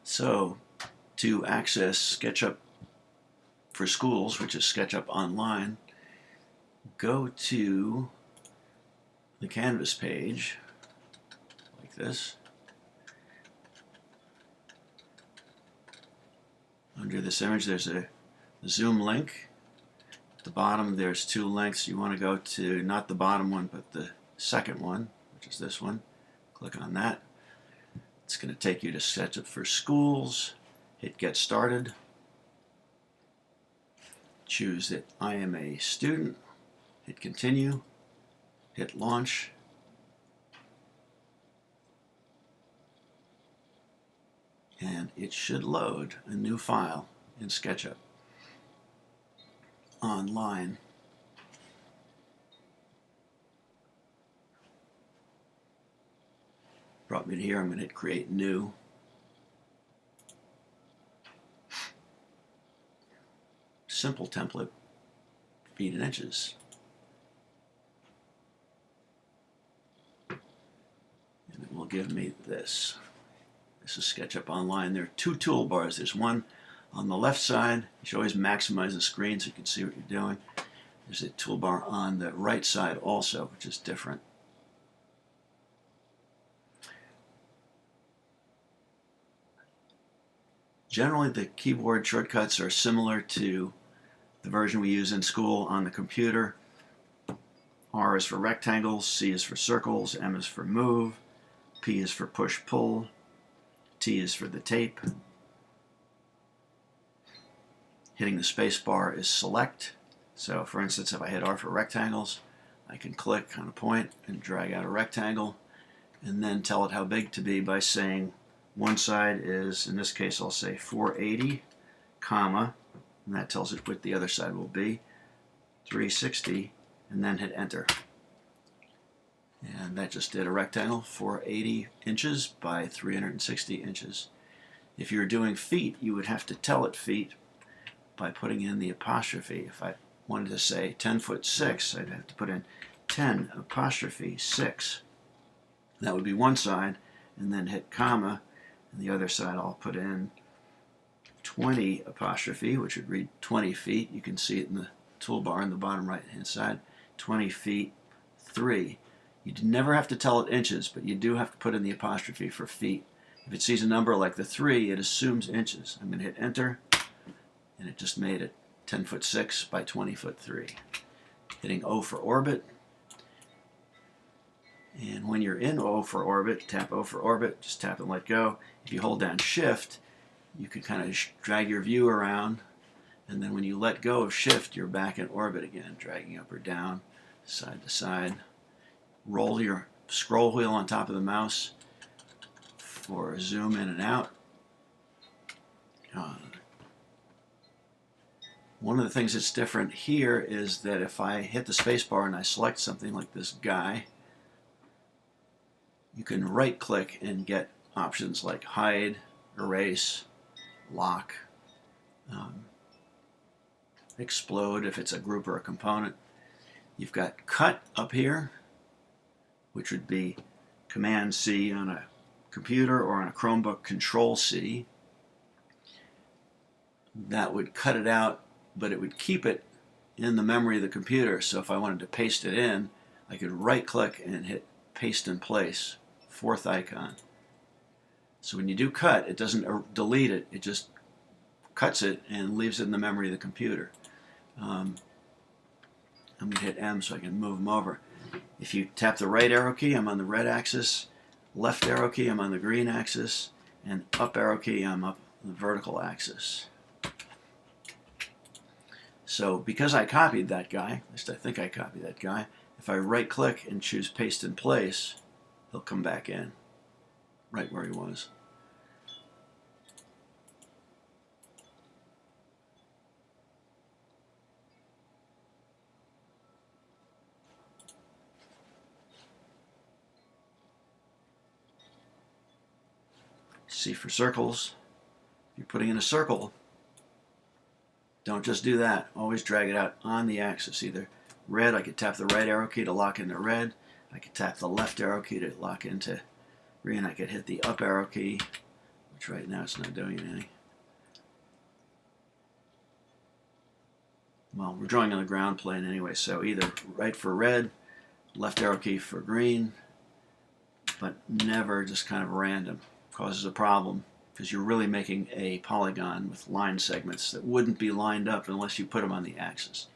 So to access SketchUp for Schools, which is SketchUp Online, go to the Canvas page like this. Under this image there's a Zoom link. At the bottom there's two links. You want to go to not the bottom one but the second one, which is this one. Click on that. It's going to take you to SketchUp for Schools. Hit Get Started. Choose that I am a student. Hit Continue. Hit Launch. And it should load a new file in SketchUp Online. Brought me to here. I'm going to hit Create New. Simple template, feet and inches. And it will give me this. This is SketchUp Online. There are two toolbars. There's one on the left side. You should always maximize the screen so you can see what you're doing. There's a toolbar on the right side also, which is different. Generally, the keyboard shortcuts are similar to the version we use in school on the computer. R is for rectangles, C is for circles, M is for move, P is for push-pull, T is for the tape. Hitting the space bar is select. So for instance, if I hit R for rectangles, I can click on a point and drag out a rectangle and then tell it how big to be by saying one side is, in this case I'll say 480, comma, and that tells it what the other side will be, 360, and then hit enter. And that just did a rectangle, 480 inches by 360 inches. If you were doing feet, you would have to tell it feet by putting in the apostrophe. If I wanted to say 10'6", I'd have to put in 10 apostrophe 6. That would be one side, and then hit comma, and the other side I'll put in 20 apostrophe, which would read 20 feet. You can see it in the toolbar in the bottom right hand side. 20 feet 3. You never have to tell it inches, but you do have to put in the apostrophe for feet. If it sees a number like the 3, it assumes inches. I'm going to hit enter, and it just made it 10'6" by 20'3". Hitting O for orbit. And when you're in O for orbit, tap O for orbit, just tap and let go. If you hold down Shift, you can kind of drag your view around, and then when you let go of Shift, you're back in orbit again, dragging up or down, side to side. Roll your scroll wheel on top of the mouse for zoom in and out. One of the things that's different here is that if I hit the spacebar and I select something like this guy, you can right click and get options like hide, erase, lock, explode if it's a group or a component. You've got cut up here, which would be Command C on a computer or on a Chromebook, Control C. That would cut it out, but it would keep it in the memory of the computer. So if I wanted to paste it in, I could right click and hit paste in place, fourth icon. So when you do cut, it doesn't delete it, it just cuts it and leaves it in the memory of the computer. I'm going to hit M so I can move them over. If you tap the right arrow key, I'm on the red axis, left arrow key, I'm on the green axis, and up arrow key, I'm up the vertical axis. So because I copied that guy, at least I think I copied that guy, if I right click and choose paste in place, he'll come back in, right where he was. C for circles. If you're putting in a circle, don't just do that. Always drag it out on the axis. Either red, I could tap the right arrow key to lock into red. I could tap the left arrow key to lock into green. I could hit the up arrow key, which right now it's not doing any. Well, we're drawing on the ground plane anyway, so either right for red, left arrow key for green, but never just kind of random. Causes a problem because you're really making a polygon with line segments that wouldn't be lined up unless you put them on the axis.